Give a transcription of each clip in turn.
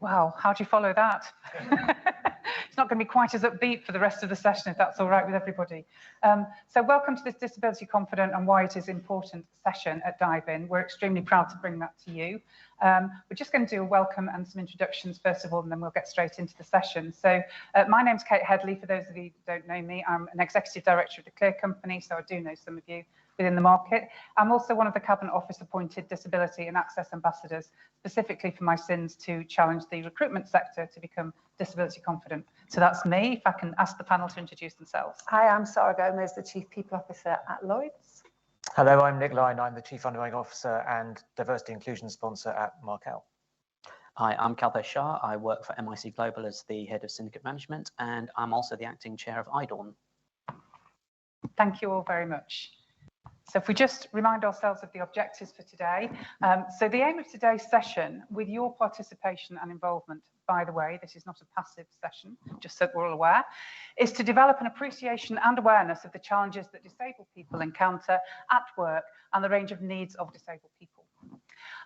Wow, how do you follow that? It's not going to be quite as upbeat for the rest of the session, if that's all right with everybody. So welcome to this Disability Confident and Why It Is Important session at Dive In. We're extremely proud to bring that to you. We're just going to do a welcome and some introductions first of all, and then we'll get straight into the session. So my name's Kate Headley. For those of you who don't know me, I'm an Executive Director of the Clear Company, so I do know some of you within the market. I'm also one of the Cabinet Office appointed Disability and Access Ambassadors, specifically for my sins to challenge the recruitment sector to become disability confident. So that's me. If I can ask the panel to introduce themselves. Hi, I'm Sarah Gomez, the Chief People Officer at Lloyds. Hello, I'm Nick Lyne. I'm the Chief Underwriting Officer and Diversity Inclusion Sponsor at Markel. Hi, I'm Kalpesh Shah. I work for MIC Global as the Head of Syndicate Management, and I'm also the Acting Chair of IDORN. Thank you all very much. So if we just remind ourselves of the objectives for today. So the aim of today's session, with your participation and involvement, by the way, this is not a passive session, just so we're all aware, is to develop an appreciation and awareness of the challenges that disabled people encounter at work and the range of needs of disabled people.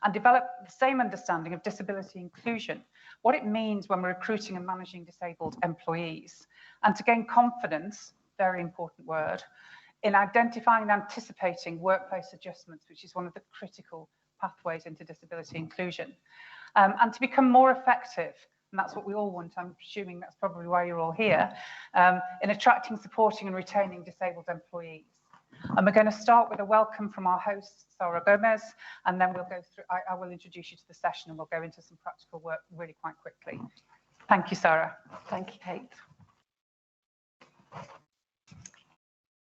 And develop the same understanding of disability inclusion, what it means when we're recruiting and managing disabled employees, and to gain confidence, very important word, in identifying and anticipating workplace adjustments, which is one of the critical pathways into disability inclusion, and to become more effective, and that's what we all want, I'm assuming that's probably why you're all here, in attracting, supporting and retaining disabled employees. And we're going to start with a welcome from our host, Sarah Gomez, and then we'll go through, I will introduce you to the session and we'll go into some practical work really quite quickly. Thank you, Sarah. Thank you, Kate.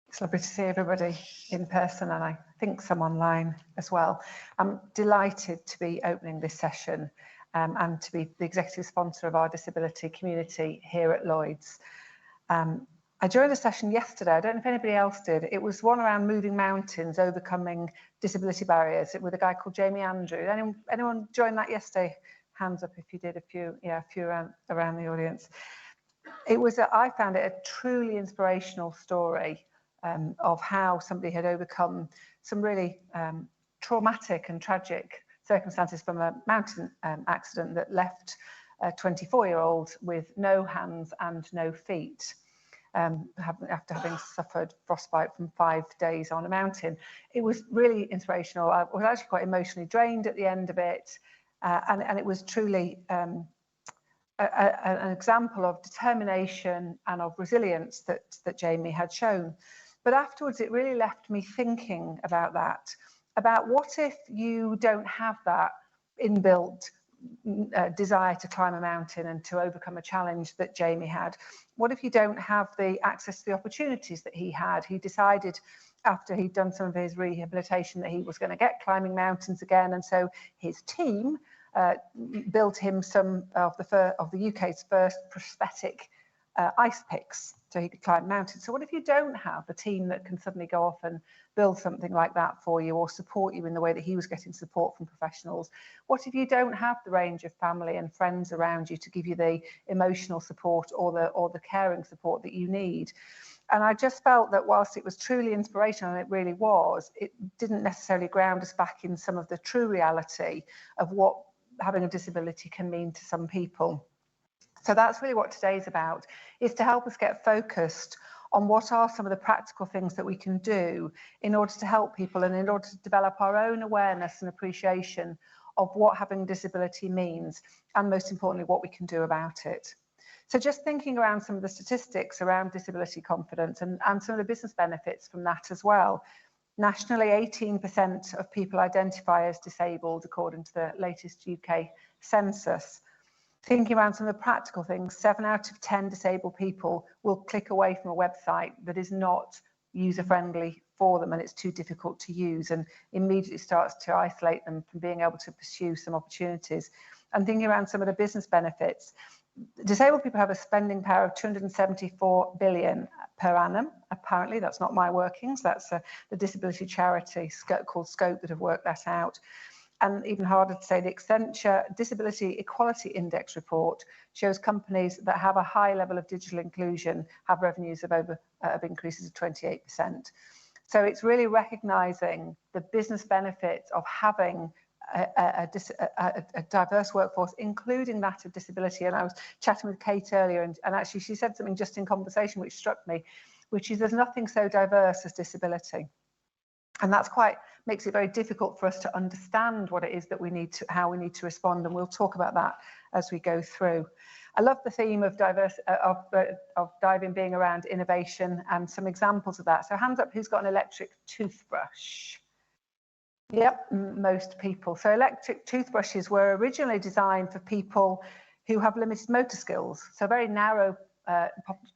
It's lovely to see everybody in person, and I think some online as well. I'm delighted to be opening this session and to be the executive sponsor of our disability community here at Lloyds. I joined the session yesterday. I don't know if anybody else did. It was one around moving mountains, overcoming disability barriers, with a guy called Jamie Andrew. Anyone joined that yesterday? Hands up if you did. A few around the audience. I found it a truly inspirational story of how somebody had overcome some really traumatic and tragic circumstances from a mountain accident that left a 24-year-old with no hands and no feet, after having suffered frostbite from 5 days on a mountain. It was really inspirational. I was actually quite emotionally drained at the end of it, and it was truly an example of determination and of resilience that Jamie had shown. But afterwards, it really left me thinking about that, about what if you don't have that inbuilt desire to climb a mountain and to overcome a challenge that Jamie had? What if you don't have the access to the opportunities that he had? He decided after he'd done some of his rehabilitation that he was going to get climbing mountains again, and so his team built him some of the UK's first prosthetic ice picks, so he could climb mountains. So what if you don't have a team that can suddenly go off and build something like that for you, or support you in the way that he was getting support from professionals? What if you don't have the range of family and friends around you to give you the emotional support or the caring support that you need? And I just felt that whilst it was truly inspirational, and it really was, it didn't necessarily ground us back in some of the true reality of what having a disability can mean to some people. So that's really what today's about, is to help us get focused on what are some of the practical things that we can do in order to help people and in order to develop our own awareness and appreciation of what having a disability means, and most importantly, what we can do about it. So just thinking around some of the statistics around disability confidence and some of the business benefits from that as well. Nationally, 18% of people identify as disabled, according to the latest UK census. Thinking around some of the practical things, 7 out of 10 disabled people will click away from a website that is not user-friendly for them and it's too difficult to use, and immediately starts to isolate them from being able to pursue some opportunities. And thinking around some of the business benefits, disabled people have a spending power of 274 billion per annum. Apparently, that's not my workings. That's the disability charity called Scope that have worked that out. And even harder to say, the Accenture Disability Equality Index report shows companies that have a high level of digital inclusion have revenues of increases of 28%. So it's really recognising the business benefits of having a diverse workforce, including that of disability. And I was chatting with Kate earlier, and actually she said something just in conversation which struck me, which is there's nothing so diverse as disability. And that's makes it very difficult for us to understand what it is that we need to, how we need to respond. And we'll talk about that as we go through. I love the theme of diving being around innovation and some examples of that. So hands up, who's got an electric toothbrush? Yep, most people. So electric toothbrushes were originally designed for people who have limited motor skills. So very narrow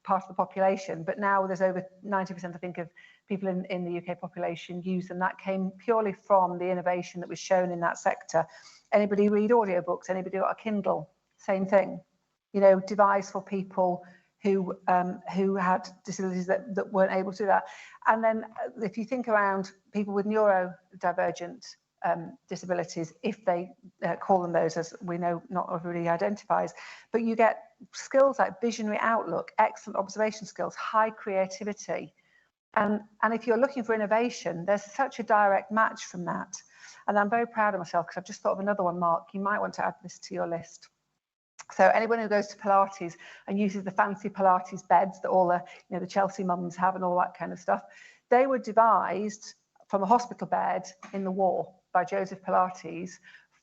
part of the population, but now there's over 90%, I think, of people in the UK population use them. That came purely from the innovation that was shown in that sector. Anybody read audiobooks? Anybody got a Kindle? Same thing. You know, device for people who had disabilities that weren't able to do that. And then if you think around people with neurodivergent disabilities, if they call them those, as we know not everybody identifies, but you get skills like visionary outlook, excellent observation skills, high creativity. And if you're looking for innovation, there's such a direct match from that. And I'm very proud of myself because I've just thought of another one, Mark. You might want to add this to your list. So anyone who goes to Pilates and uses the fancy Pilates beds that all the Chelsea mums have and all that kind of stuff, they were devised from a hospital bed in the war by Joseph Pilates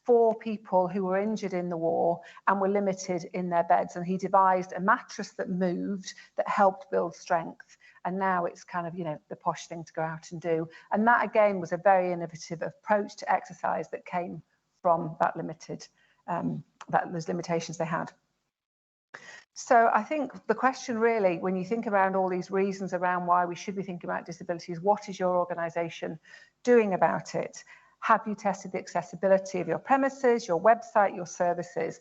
for people who were injured in the war and were limited in their beds. And he devised a mattress that moved, that helped build strength. And now it's kind of, the posh thing to go out and do. And that, again, was a very innovative approach to exercise that came from that those limitations they had. So I think the question really, when you think around all these reasons around why we should be thinking about disabilities, what is your organisation doing about it? Have you tested the accessibility of your premises, your website, your services?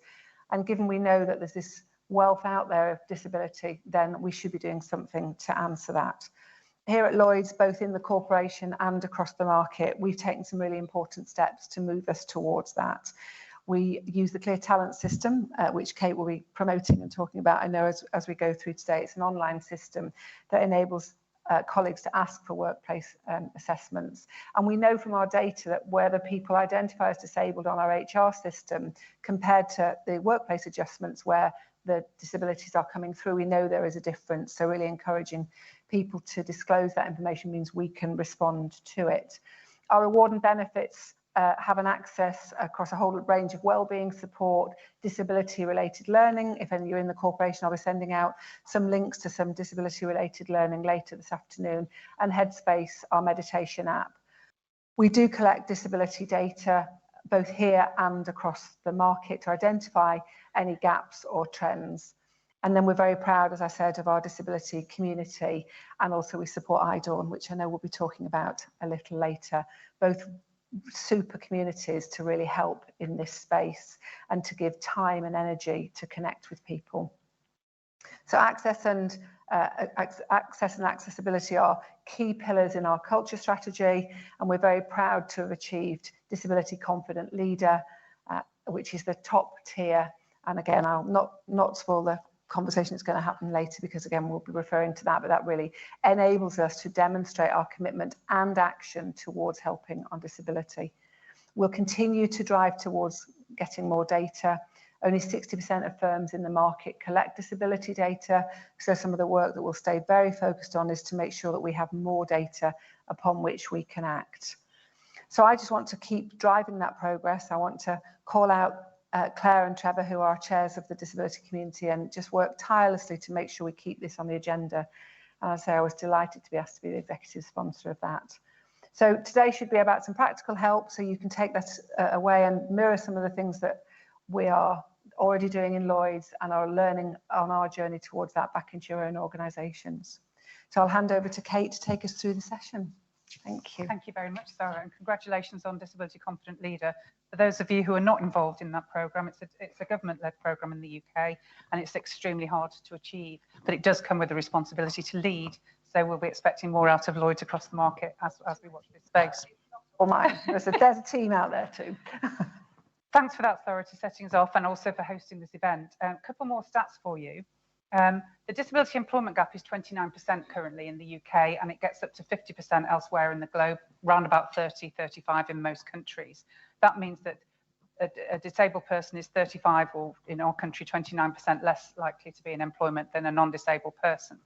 And given we know that there's this wealth out there of disability, then we should be doing something to answer that. Here at Lloyds, both in the corporation and across the market, we've taken some really important steps to move us towards that. We use the Clear Talent system, which Kate will be promoting and talking about, I know, as we go through today. It's an online system that enables colleagues to ask for workplace assessments. And we know from our data that whether people identify as disabled on our HR system compared to the workplace adjustments where the disabilities are coming through, we know there is a difference. So really encouraging people to disclose that information means we can respond to it. Our reward and benefits have an access across a whole range of wellbeing support, disability-related learning. If any of you are in the corporation, I'll be sending out some links to some disability-related learning later this afternoon, and Headspace, our meditation app. We do collect disability data both here and across the market to identify any gaps or trends. And then we're very proud, as I said, of our disability community, and also we support IDAWN, which I know we'll be talking about a little later, both super communities to really help in this space and to give time and energy to connect with people. So access and accessibility are key pillars in our culture strategy, and we're very proud to have achieved Disability Confident Leader, which is the top tier. And again, I'll not spoil the conversation that's going to happen later, because again we'll be referring to that, but that really enables us to demonstrate our commitment and action towards helping on disability. We'll continue to drive towards getting more data. Only 60% of firms in the market collect disability data, so some of the work that we'll stay very focused on is to make sure that we have more data upon which we can act. So I just want to keep driving that progress. I want to call out Claire and Trevor, who are chairs of the disability community, and just work tirelessly to make sure we keep this on the agenda. And as I say, I was delighted to be asked to be the executive sponsor of that. So today should be about some practical help, so you can take that away and mirror some of the things that we are already doing in Lloyds and are learning on our journey towards that back into your own organisations. So I'll hand over to Kate to take us through the session. Thank you. Thank you very much, Sarah, and congratulations on Disability Confident Leader. For those of you who are not involved in that programme, it's a government-led programme in the UK, and it's extremely hard to achieve, but it does come with a responsibility to lead. So we'll be expecting more out of Lloyds across the market as we watch this space. All mine. There's a team out there too. Thanks for that, Sarah, to setting us off, and also for hosting this event. A couple more stats for you. The disability employment gap is 29% currently in the UK, and it gets up to 50% elsewhere in the globe, around about 30, 35 in most countries. That means that a disabled person is 35, or in our country, 29% less likely to be in employment than a non-disabled person.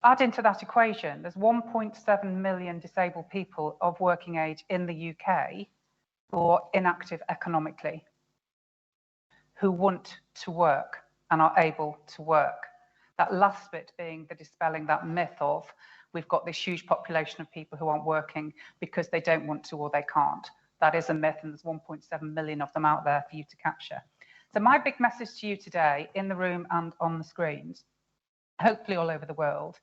Add into that equation, there's 1.7 million disabled people of working age in the UK who are inactive economically, who want to work and are able to work. That last bit being the dispelling that myth of we've got this huge population of people who aren't working because they don't want to or they can't. That is a myth, and there's 1.7 million of them out there for you to capture. So my big message to you today, in the room and on the screens, hopefully all over the world,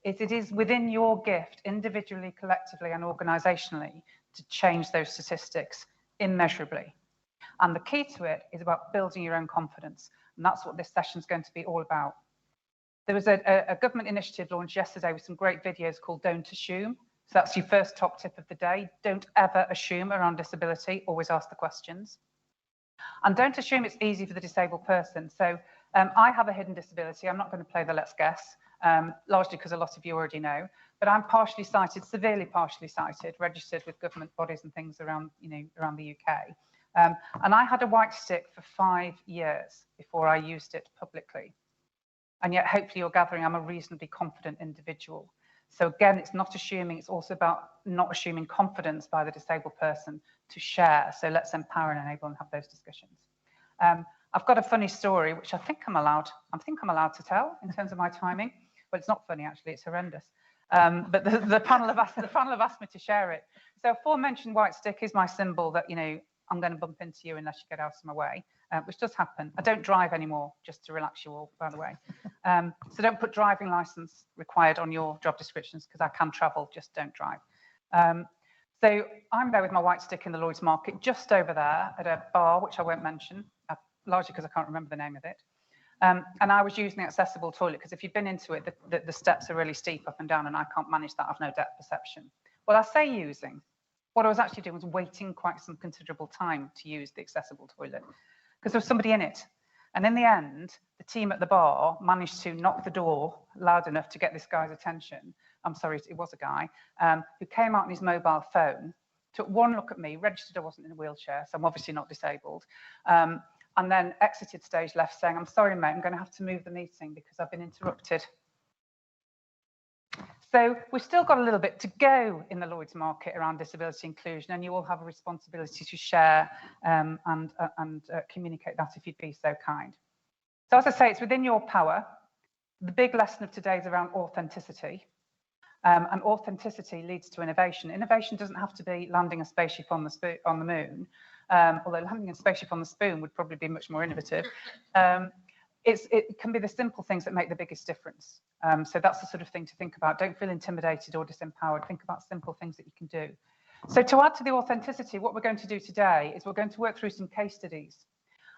is it is within your gift, individually, collectively, and organisationally, to change those statistics immeasurably. And the key to it is about building your own confidence. And that's what this session is going to be all about. There was a government initiative launched yesterday with some great videos called Don't Assume. So that's your first top tip of the day. Don't ever assume around disability, always ask the questions. And don't assume it's easy for the disabled person. So I have a hidden disability. I'm not going to play the let's guess, largely because a lot of you already know, but I'm partially sighted, severely partially sighted, registered with government bodies and things around, around the UK. And I had a white stick for 5 years before I used it publicly. And yet, hopefully you're gathering I'm a reasonably confident individual. So again, it's not assuming, it's also about not assuming confidence by the disabled person to share. So let's empower and enable and have those discussions. I've got a funny story, which I think I'm allowed to tell in terms of my timing. Well, it's not funny, actually, it's horrendous. But the panel have asked me to share it. So aforementioned white stick is my symbol that, I'm going to bump into you unless you get out of my way, which does happen. I don't drive anymore, just to relax you all, by the way. So don't put driving license required on your job descriptions, because I can travel, just don't drive. So I'm there with my white stick in the Lloyd's Market, just over there at a bar, which I won't mention, largely because I can't remember the name of it. And I was using the accessible toilet, because if you've been into it, the steps are really steep up and down, and I can't manage that. I've no depth perception. Well, I say using. What I was actually doing was waiting quite some considerable time to use the accessible toilet, because there was somebody in it. And in the end, the team at the bar managed to knock the door loud enough to get this guy's attention. I'm sorry, it was a guy, who came out on his mobile phone, took one look at me, registered I wasn't in a wheelchair, so I'm obviously not disabled, and then exited stage left saying, I'm sorry, mate, I'm going to have to move the meeting because I've been interrupted. So we've still got a little bit to go in the Lloyd's Market around disability inclusion, and you all have a responsibility to share and communicate that if you'd be so kind. So as I say, it's within your power. The big lesson of today is around authenticity. And authenticity leads to innovation. Innovation doesn't have to be landing a spaceship on the moon, although landing a spaceship on the spoon would probably be much more innovative. It can be the simple things that make the biggest difference. So that's the sort of thing to think about. Don't feel intimidated or disempowered. Think about simple things that you can do. So to add to the authenticity, what we're going to do today is we're going to work through some case studies.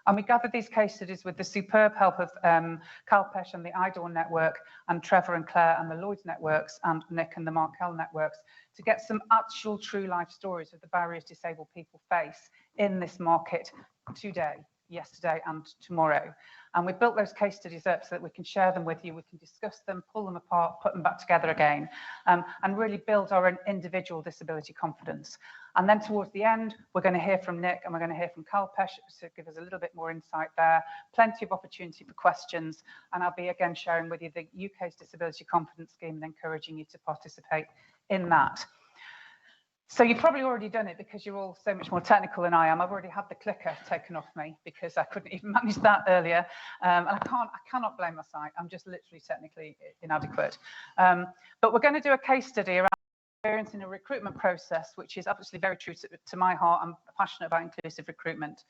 And we gathered these case studies with the superb help of Kalpesh and the IDOR network, and Trevor and Claire and the Lloyd's networks, and Nick and the Markel networks, to get some actual true life stories of the barriers disabled people face in this market today, yesterday and tomorrow. And we built those case studies up so that we can share them with you, we can discuss them, pull them apart, put them back together again, and really build our own individual disability confidence. And then towards the end, we're going to hear from Nick and we're going to hear from Kalpesh to give us a little bit more insight there, plenty of opportunity for questions, and I'll be again sharing with you the UK's Disability Confidence Scheme and encouraging you to participate in that. So you've probably already done it because you're all so much more technical than I am. I've already had the clicker taken off me because I couldn't even manage that earlier. And I cannot blame my site. I'm just literally technically inadequate. But we're going to do a case study around experience in a recruitment process, which is obviously very true to my heart. I'm passionate about inclusive recruitment.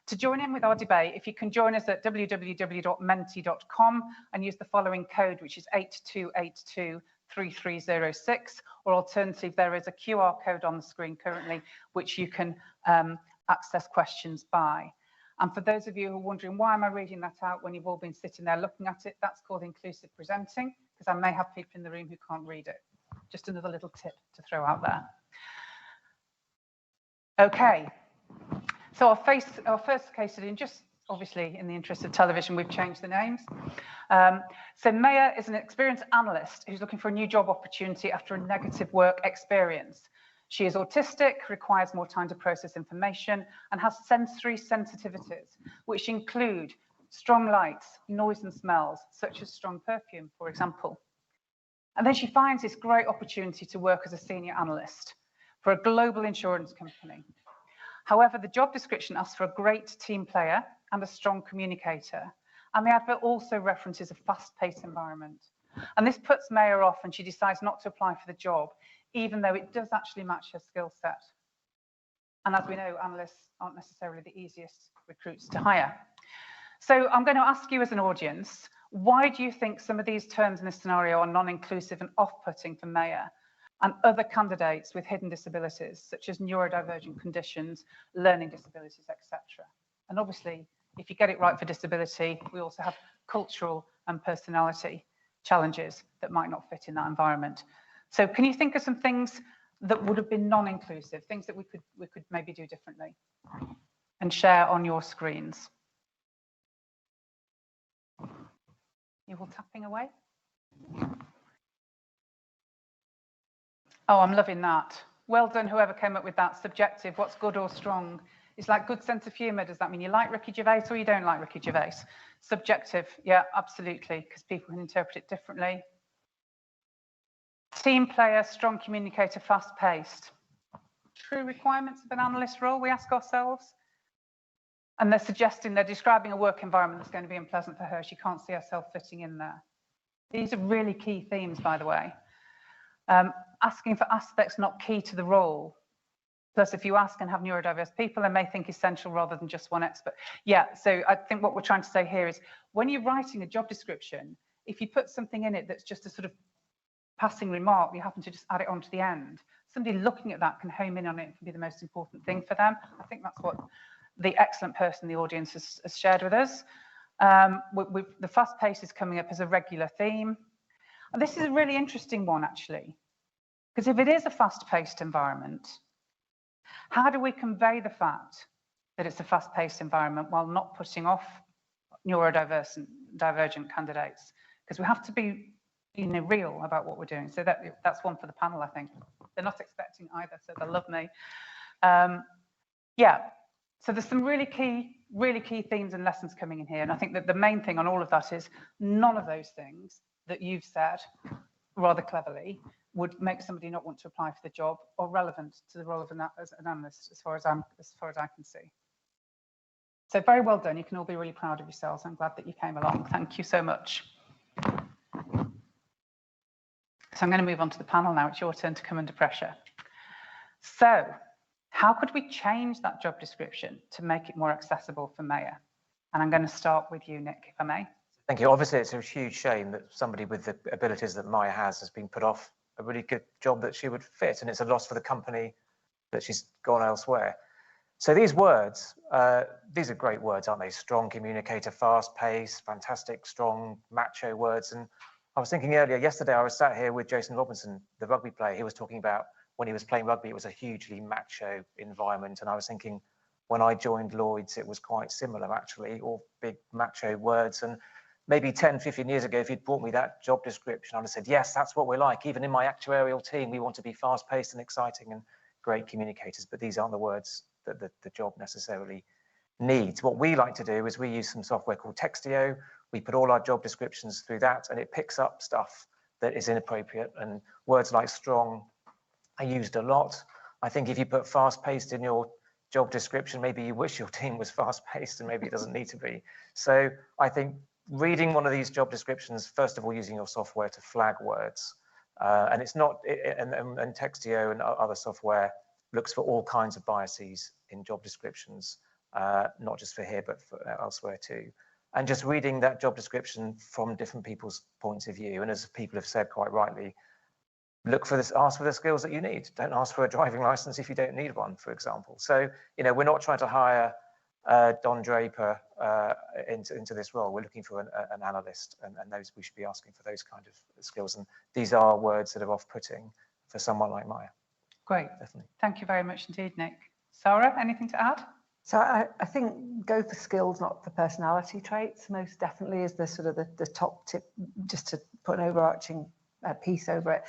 To join in with our debate, if you can join us at www.menti.com and use the following code, which is 82823306, or alternative, there is a QR code on the screen currently, which you can access questions by. And for those of you who are wondering, why am I reading that out when you've all been sitting there looking at it? That's called inclusive presenting, because I may have people in the room who can't read it. Just another little tip to throw out there. Okay. So our first case study, and just obviously in the interest of television, we've changed the names. So Maya is an experienced analyst who's looking for a new job opportunity after a negative work experience. She is autistic, requires more time to process information, and has sensory sensitivities, which include strong lights, noise and smells, such as strong perfume, for example. And then she finds this great opportunity to work as a senior analyst for a global insurance company. However, the job description asks for a great team player and a strong communicator. And the advert also references a fast-paced environment. And this puts Maya off, and she decides not to apply for the job, even though it does actually match her skill set. And as we know, analysts aren't necessarily the easiest recruits to hire. So I'm going to ask you as an audience, why do you think some of these terms in this scenario are non-inclusive and off-putting for Maya and other candidates with hidden disabilities, such as neurodivergent conditions, learning disabilities, etc.? And obviously, if you get it right for disability, we also have cultural and personality challenges that might not fit in that environment. So can you think of some things that would have been non-inclusive, things that we could maybe do differently, and share on your screens? You all tapping away? Oh, I'm loving that. Well done, whoever came up with that. Subjective, what's good or strong? It's like good sense of humour. Does that mean you like Ricky Gervais or you don't like Ricky Gervais? Subjective, yeah, absolutely, because people can interpret it differently. Team player, strong communicator, fast-paced. True requirements of an analyst role, we ask ourselves. And they're describing a work environment that's going to be unpleasant for her. She can't see herself fitting in there. These are really key themes, by the way. Asking for aspects not key to the role. Plus, if you ask and have neurodiverse people, they may think essential rather than just one expert. Yeah, so I think what we're trying to say here is when you're writing a job description, if you put something in it that's just a sort of passing remark, you happen to just add it on to the end. Somebody looking at that can home in on it and can be the most important thing for them. I think that's what the excellent person in the audience has shared with us. The fast pace is coming up as a regular theme. And this is a really interesting one, actually, because if it is a fast-paced environment, how do we convey the fact that it's a fast-paced environment while not putting off neurodiverse and divergent candidates? Because we have to be real about what we're doing. So that's one for the panel, I think. They're not expecting either, so they'll love me. Yeah. So there's some really key themes and lessons coming in here. And I think that the main thing on all of that is none of those things that you've said rather cleverly would make somebody not want to apply for the job or relevant to the role of an analyst as far as I can see. So very well done. You can all be really proud of yourselves. I'm glad that you came along. Thank you so much. So I'm going to move on to the panel now. It's your turn to come under pressure. So how could we change that job description to make it more accessible for Maya? And I'm going to start with you, Nick, if I may. Thank you. Obviously, it's a huge shame that somebody with the abilities that Maya has been put off a really good job that she would fit, and it's a loss for the company that she's gone elsewhere. So these words, these are great words, aren't they? Strong communicator, fast pace, fantastic, strong, macho words. And I was thinking earlier, yesterday I was sat here with Jason Robinson, the rugby player. He was talking about when he was playing rugby, it was a hugely macho environment. And I was thinking, when I joined Lloyd's, it was quite similar, actually, all big macho words. And maybe 10, 15 years ago, if you'd brought me that job description, I'd have said, yes, that's what we're like. Even in my actuarial team, we want to be fast-paced and exciting and great communicators. But these aren't the words that the job necessarily needs. What we like to do is we use some software called Textio. We put all our job descriptions through that, and it picks up stuff that is inappropriate. And words like strong are used a lot. I think if you put fast-paced in your job description, maybe you wish your team was fast-paced, and maybe it doesn't need to be. So I think reading one of these job descriptions, first of all, using your software to flag words, and it's not, and Textio and other software looks for all kinds of biases in job descriptions, not just for here, but for elsewhere too. And just reading that job description from different people's points of view, and as people have said quite rightly, look for this, ask for the skills that you need. Don't ask for a driving license if you don't need one, for example. So, we're not trying to hire Don Draper into this role. We're looking for an analyst, and those we should be asking for those kind of skills. And these are words that are off-putting for someone like Maya. Great. Definitely. Thank you very much indeed, Nick. Sarah, anything to add? So I think go for skills, not for personality traits. Most definitely is the sort of the top tip, just to put an overarching piece over it.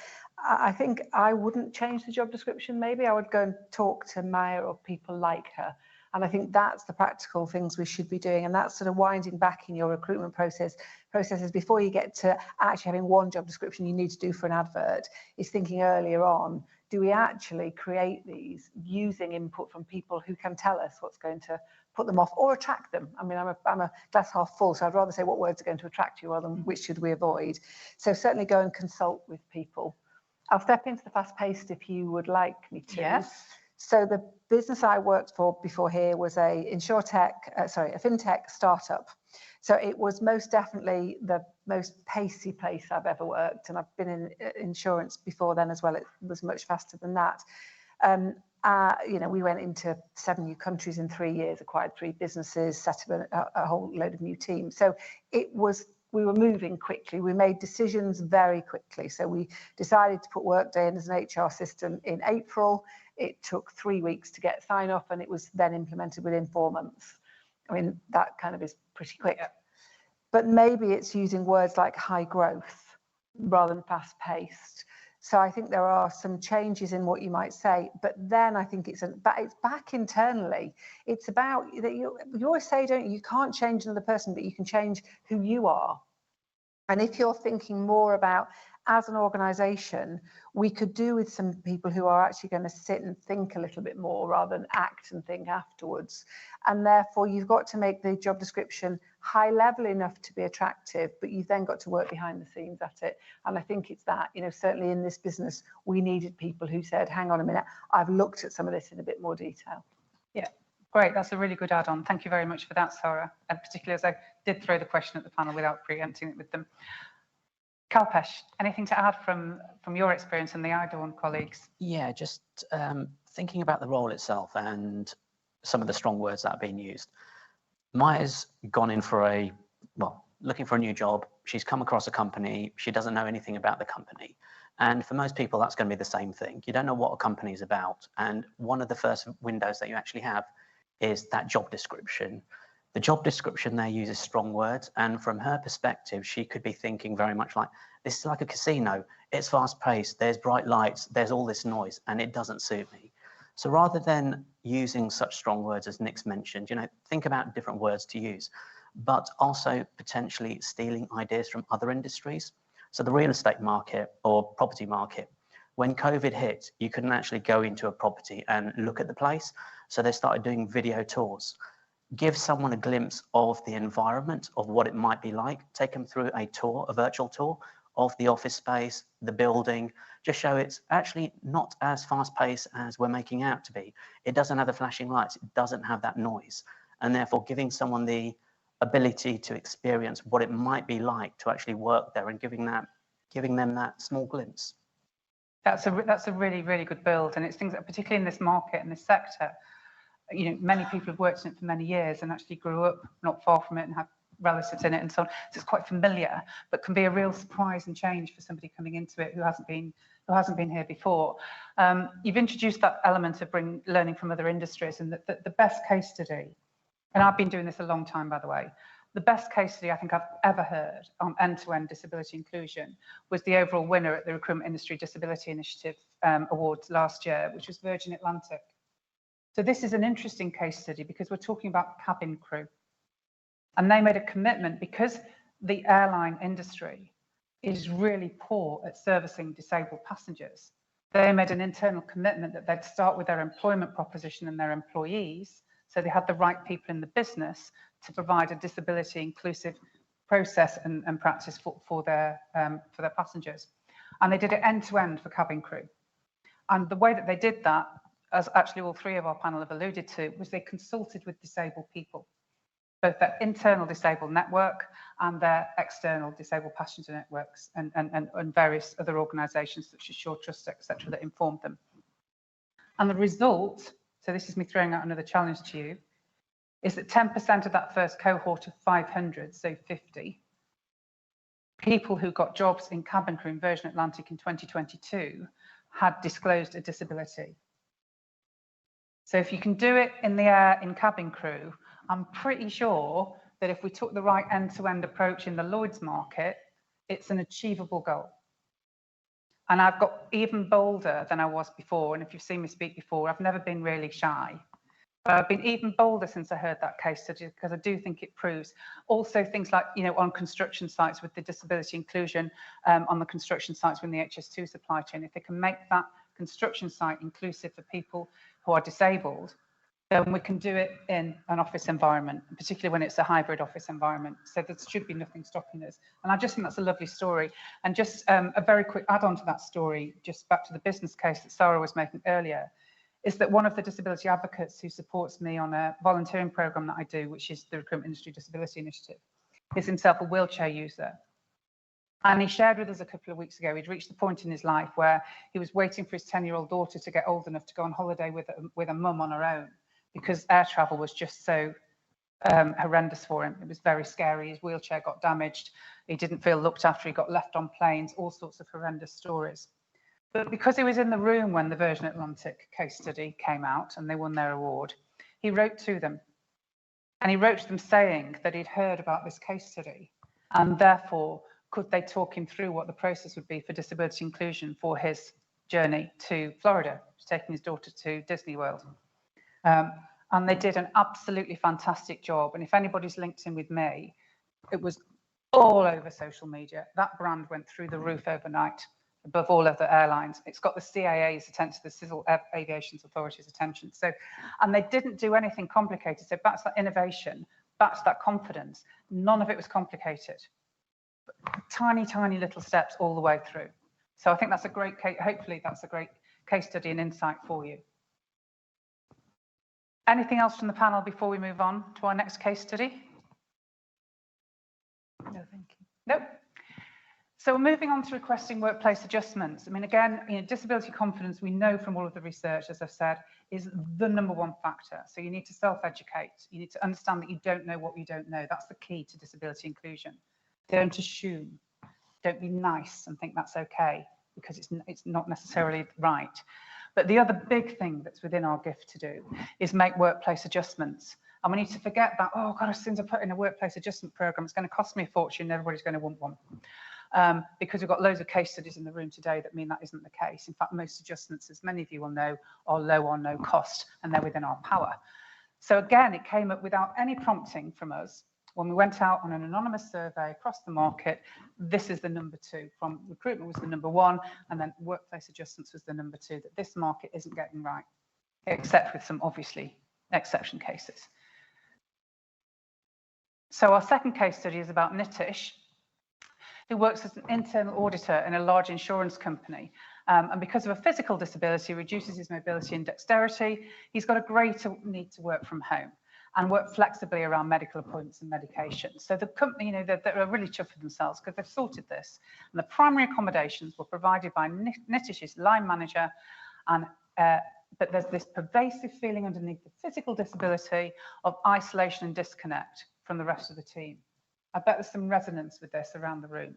I think I wouldn't change the job description. Maybe I would go and talk to Maya or people like her. And I think that's the practical things we should be doing. And that's sort of winding back in your recruitment processes before you get to actually having one job description you need to do for an advert, is thinking earlier on, do we actually create these using input from people who can tell us what's going to put them off or attract them? I mean, I'm a glass half full, so I'd rather say what words are going to attract you rather than which should we avoid. So certainly go and consult with people. I'll step into the fast paced if you would like me to. Yes. So the business I worked for before here was a fintech startup. So it was most definitely the most pacey place I've ever worked, and I've been in insurance before then as well. It was much faster than that. We went into 7 new countries in 3 years, acquired 3 businesses, set up a whole load of new teams. So we were moving quickly. We made decisions very quickly. So we decided to put Workday in as an HR system in April. It took 3 weeks to get sign off, and it was then implemented within 4 months. I mean, that kind of is pretty quick. Yeah. But maybe it's using words like high growth rather than fast paced. So I think there are some changes in what you might say, but then I think it's back internally. It's about that you always say, don't you? You can't change another person, but you can change who you are. And if you're thinking more about, as an organisation, we could do with some people who are actually going to sit and think a little bit more rather than act and think afterwards. And therefore, you've got to make the job description high level enough to be attractive, but you've then got to work behind the scenes at it. And I think it's that, certainly in this business, we needed people who said, hang on a minute, I've looked at some of this in a bit more detail. Yeah, great. That's a really good add-on. Thank you very much for that, Sarah. And particularly as I did throw the question at the panel without preempting it with them. Kalpesh, anything to add from your experience and the IDAWN colleagues? Yeah, just thinking about the role itself and some of the strong words that are being used. Maya's gone in for looking for a new job. She's come across a company. She doesn't know anything about the company. And for most people, that's going to be the same thing. You don't know what a company is about. And one of the first windows that you actually have is that job description. The job description there uses strong words, and from her perspective, she could be thinking very much like, this is like a casino. It's fast paced, there's bright lights, there's all this noise, and it doesn't suit me. So rather than using such strong words as Nick's mentioned, think about different words to use, but also potentially stealing ideas from other industries. So the real estate market or property market, when COVID hit, you couldn't actually go into a property and look at the place. So they started doing video tours. Give someone a glimpse of the environment, of what it might be like, take them through a virtual tour of the office space, the building, just show it's actually not as fast paced as we're making out to be. It doesn't have the flashing lights, it doesn't have that noise. And therefore giving someone the ability to experience what it might be like to actually work there and giving them that small glimpse. That's a really, really good build. And it's things that, particularly in this market and this sector, many people have worked in it for many years and actually grew up not far from it and have relatives in it and so on. So it's quite familiar, but can be a real surprise and change for somebody coming into it who hasn't been here before. You've introduced that element of learning from other industries, and the best case study, and I've been doing this a long time, by the way, the best case study I think I've ever heard on end-to-end disability inclusion was the overall winner at the Recruitment Industry Disability Initiative Awards last year, which was Virgin Atlantic. So this is an interesting case study because we're talking about cabin crew. And they made a commitment because the airline industry is really poor at servicing disabled passengers. They made an internal commitment that they'd start with their employment proposition and their employees, so they had the right people in the business to provide a disability inclusive process and practice for their passengers. And they did it end to end for cabin crew. And the way that they did that, as actually all 3 of our panel have alluded to, was they consulted with disabled people, both their internal disabled network and their external disabled passenger networks and various other organisations such as Shore Trust, etc., that informed them. And the result, so this is me throwing out another challenge to you, is that 10% of that first cohort of 500, so 50, people who got jobs in cabin crew in Virgin Atlantic in 2022 had disclosed a disability. So if you can do it in the air in cabin crew, I'm pretty sure that if we took the right end-to-end approach in the Lloyd's market, it's an achievable goal. And I've got even bolder than I was before. And if you've seen me speak before, I've never been really shy. But I've been even bolder since I heard that case study, because I do think it proves also things like, you know, on construction sites with the disability inclusion, on the construction sites with the HS2 supply chain, if they can make that construction site inclusive for people who are disabled, then we can do it in an office environment, particularly when it's a hybrid office environment. So there should be nothing stopping us. And I just think that's a lovely story. And just a very quick add-on to that story, just back to the business case that Sarah was making earlier, is that one of the disability advocates who supports me on a volunteering program that I do, which is the Recruitment Industry Disability Initiative, is himself a wheelchair user. And he shared with us a couple of weeks ago, he'd reached the point in his life where he was waiting for his 10-year-old daughter to get old enough to go on holiday with a mum on her own, because air travel was just so horrendous for him. It was very scary. His wheelchair got damaged. He didn't feel looked after. He got left on planes, all sorts of horrendous stories. But because he was in the room when the Virgin Atlantic case study came out and they won their award, he wrote to them. And he wrote to them saying that he'd heard about this case study, and therefore could they talk him through what the process would be for disability inclusion for his journey to Florida, taking his daughter to Disney World. And they did an absolutely fantastic job. And if anybody's linked in with me, it was all over social media. That brand went through the roof overnight, above all other airlines. It's got the CAA's attention, the Civil Aviation Authority's attention. So, and they didn't do anything complicated. So back to that innovation, back to that confidence, none of it was complicated. Tiny, tiny little steps all the way through. So I think that's a great case. Hopefully that's a great case study and insight for you. Anything else from the panel before we move on to our next case study? No, thank you. Nope. So we're moving on to requesting workplace adjustments. I mean, again, you know, disability confidence, we know from all of the research, as I've said, is the #1 factor. So you need to self-educate. You need to understand that you don't know what you don't know. That's the key to disability inclusion. Don't assume. Don't be nice and think that's okay, because it's not necessarily right. But the other big thing that's within our gift to do is make workplace adjustments. And we need to forget that, oh God, as soon as I put in a workplace adjustment program, it's going to cost me a fortune and everybody's going to want one. Because we've got loads of case studies in the room today that mean that isn't the case. In fact, most adjustments, as many of you will know, are low or no cost, and they're within our power. So again, it came up without any prompting from us. When we went out on an anonymous survey across the market, this is the #2. From recruitment was the #1, and then workplace adjustments was the #2, that this market isn't getting right, except with some obviously exception cases. So our second case study is about Nitish, who works as an internal auditor in a large insurance company. And because of a physical disability, reduces his mobility and dexterity. He's got a greater need to work from home and work flexibly around medical appointments and medication. So the company, you know, they're really chuffed with themselves because they've sorted this. And the primary accommodations were provided by Nitish's line manager. And but there's this pervasive feeling underneath the physical disability of isolation and disconnect from the rest of the team. I bet there's some resonance with this around the room.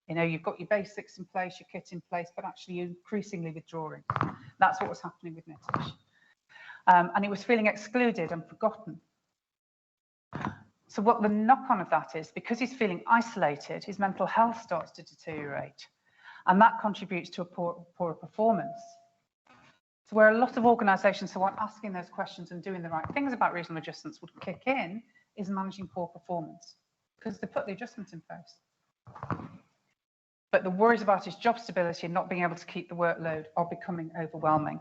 You know, you've got your basics in place, your kit in place, but actually you're increasingly withdrawing. That's what was happening with Nitish. And he was feeling excluded and forgotten. So what the knock-on of that is, because he's feeling isolated, his mental health starts to deteriorate. And that contributes to a poorer performance. So where a lot of organisations who aren't asking those questions and doing the right things about reasonable adjustments would kick in, is managing poor performance, because they put the adjustments in place. But the worries about his job stability and not being able to keep the workload are becoming overwhelming.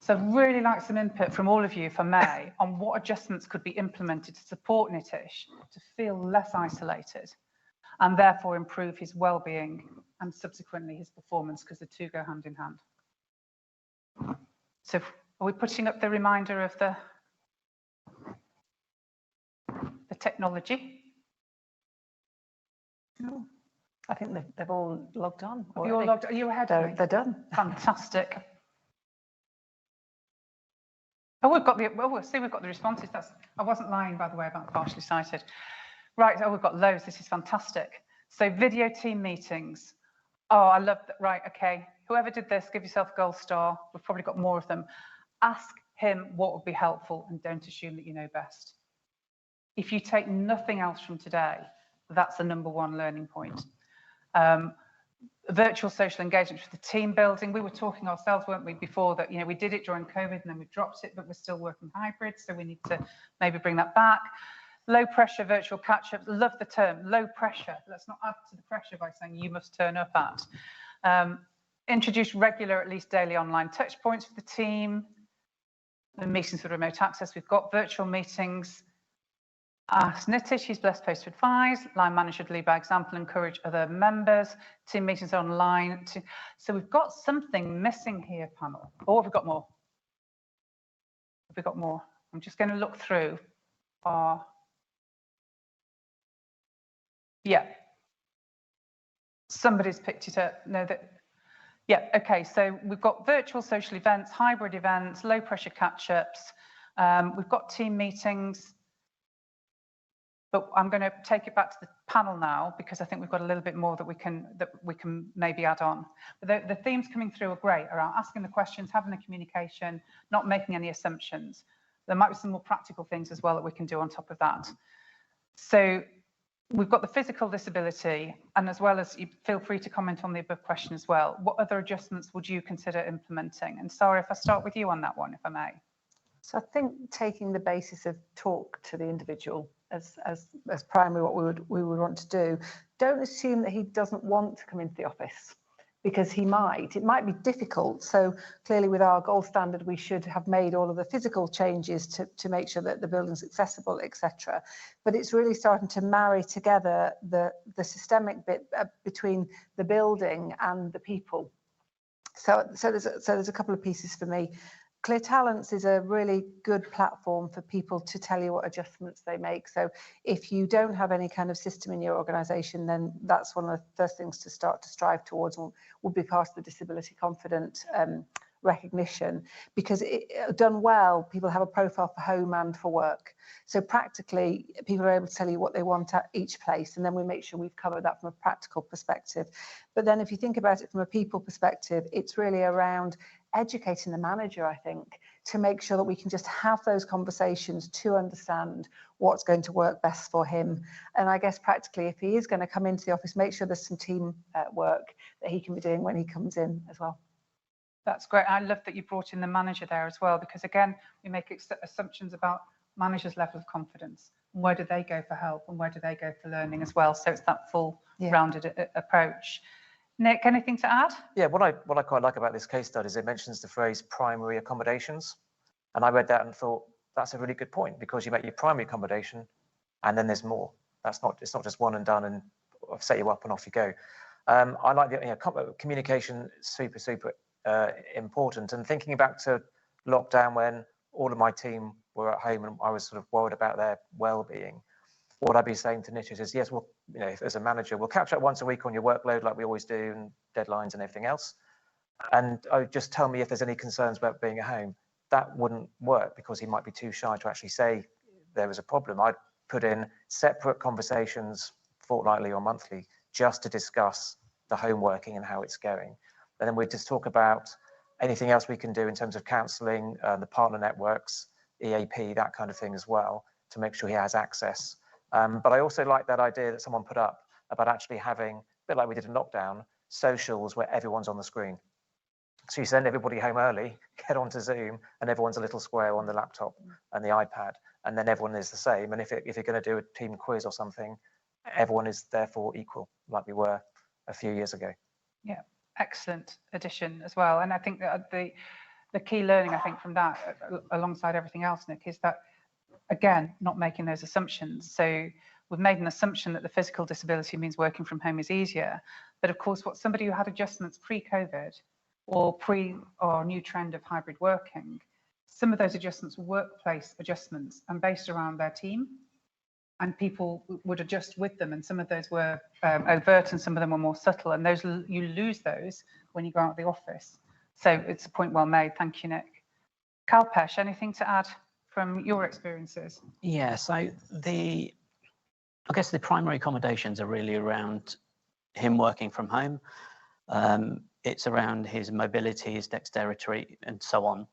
So I'd really like some input from all of you, if I may, on what adjustments could be implemented to support Nitish to feel less isolated and therefore improve his well-being and subsequently his performance, because the two go hand in hand. So are we putting up the reminder of the technology? No. I think they've all logged on. Have you all logged? Are you ahead? They're done. Fantastic. Oh, we've got the responses. I wasn't lying, by the way, about partially sighted. Right, oh, we've got loads. This is fantastic. So video team meetings. Oh, I love that. Right, okay. Whoever did this, give yourself a gold star. We've probably got more of them. Ask him what would be helpful and don't assume that you know best. If you take nothing else from today, that's the #1 learning point. virtual social engagement for the team building. We were talking ourselves, weren't we, before that, we did it during COVID and then we dropped it, but we're still working hybrid. So we need to maybe bring that back. Low pressure virtual catch-ups. Love the term, low pressure. Let's not add to the pressure by saying you must turn up at. Introduce regular, at least daily online touch points for the team. The meetings with remote access. We've got virtual meetings. Ask Nitish, she's best placed to advise. Line manager to lead by example, encourage other members. Team meetings online. So we've got something missing here, panel. Or have we got more? Have we got more? I'm just going to look through our... Yeah. Somebody's picked it up. No, that. Yeah, okay. So we've got virtual social events, hybrid events, low pressure catch-ups. We've got team meetings. But I'm going to take it back to the panel now because I think we've got a little bit more that we can maybe add on. But the themes coming through are great around asking the questions, having the communication, not making any assumptions. There might be some more practical things as well that we can do on top of that. So we've got the physical disability, and as well as you feel free to comment on the above question as well. What other adjustments would you consider implementing? And Sarah, if I start with you on that one, if I may. So I think taking the basis of talk to the individual as primary what we would want to do. Don't assume that he doesn't want to come into the office, because it might be difficult. So clearly with our gold standard, we should have made all of the physical changes to make sure that the building's accessible, etc. But it's really starting to marry together the systemic bit between the building and the people. So there's a couple of pieces for me. Clear Talents is a really good platform for people to tell you what adjustments they make. So if you don't have any kind of system in your organisation, then that's one of the first things to start to strive towards, and will be part of the disability confident recognition, because done well, people have a profile for home and for work. So practically, people are able to tell you what they want at each place, and then we make sure we've covered that from a practical perspective. But then if you think about it from a people perspective, it's really around educating the manager, I think, to make sure that we can just have those conversations to understand what's going to work best for him. And I guess practically, if he is going to come into the office, make sure there's some team work that he can be doing when he comes in as well. That's great. I love that you brought in the manager there as well, because again, we make assumptions about managers' level of confidence. Where do they go for help, and where do they go for learning as well? So it's that full rounded approach. Nick, anything to add? Yeah, what I quite like about this case study is it mentions the phrase primary accommodations. And I read that and thought, that's a really good point, because you make your primary accommodation and then there's more. It's not just one and done and I've set you up and off you go. I like the communication, super important. And thinking back to lockdown when all of my team were at home and I was sort of worried about their well-being, what I'd be saying to Nitish is, yes, well, as a manager, we'll catch up once a week on your workload like we always do, and deadlines and everything else. And just tell me if there's any concerns about being at home. That wouldn't work, because he might be too shy to actually say there was a problem. I'd put in separate conversations fortnightly or monthly just to discuss the home working and how it's going. And then we'd just talk about anything else we can do in terms of counselling, the partner networks, EAP, that kind of thing as well, to make sure he has access. But I also like that idea that someone put up about actually having, a bit like we did in lockdown, socials where everyone's on the screen. So you send everybody home early, get onto Zoom, and everyone's a little square on the laptop and the iPad, and then everyone is the same. And if you're going to do a team quiz or something, everyone is therefore equal, like we were a few years ago. Yeah, excellent addition as well. And I think that the key learning, I think, from that, alongside everything else, Nick, is that, again, not making those assumptions. So we've made an assumption that the physical disability means working from home is easier. But of course, what somebody who had adjustments pre-COVID or new trend of hybrid working, some of those adjustments were workplace adjustments and based around their team, and people would adjust with them. And some of those were overt and some of them were more subtle. And those, you lose those when you go out of the office. So it's a point well made. Thank you, Nick. Kalpesh, anything to add from your experiences? Yeah, so I guess the primary accommodations are really around him working from home. It's around his mobility, his dexterity, and so on.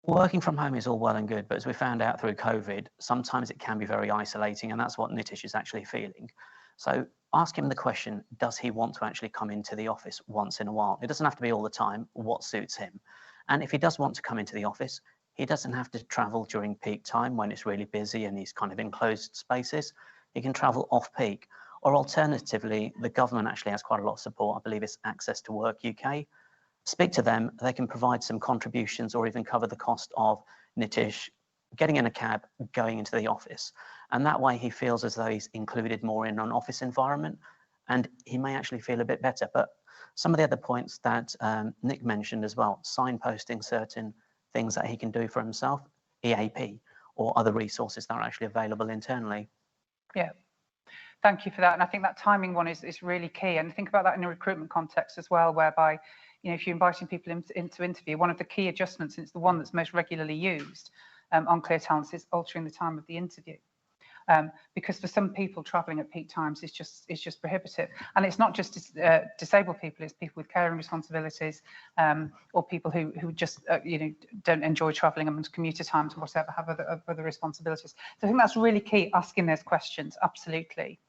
Working from home is all well and good, but as we found out through COVID, sometimes it can be very isolating, and that's what Nitish is actually feeling. So ask him the question, does he want to actually come into the office once in a while? It doesn't have to be all the time, what suits him. And if he does want to come into the office, he doesn't have to travel during peak time when it's really busy and he's kind of enclosed spaces. He can travel off peak. Or alternatively, the government actually has quite a lot of support. I believe it's Access to Work UK. Speak to them, they can provide some contributions or even cover the cost of Nitish getting in a cab, going into the office. And that way he feels as though he's included more in an office environment and he may actually feel a bit better. But some of the other points that Nick mentioned as well, signposting certain things that he can do for himself, EAP, or other resources that are actually available internally. Yeah. Thank you for that. And I think that timing one is really key. And think about that in a recruitment context as well, whereby, you know, if you're inviting people into interview, one of the key adjustments, and it's the one that's most regularly used on Clear Talents, is altering the time of the interview. Because for some people, travelling at peak times is just prohibitive. And it's not just disabled people; it's people with caring responsibilities, or people who just you know, don't enjoy travelling and commuter times or whatever, have other responsibilities. So I think that's really key, asking those questions. Absolutely.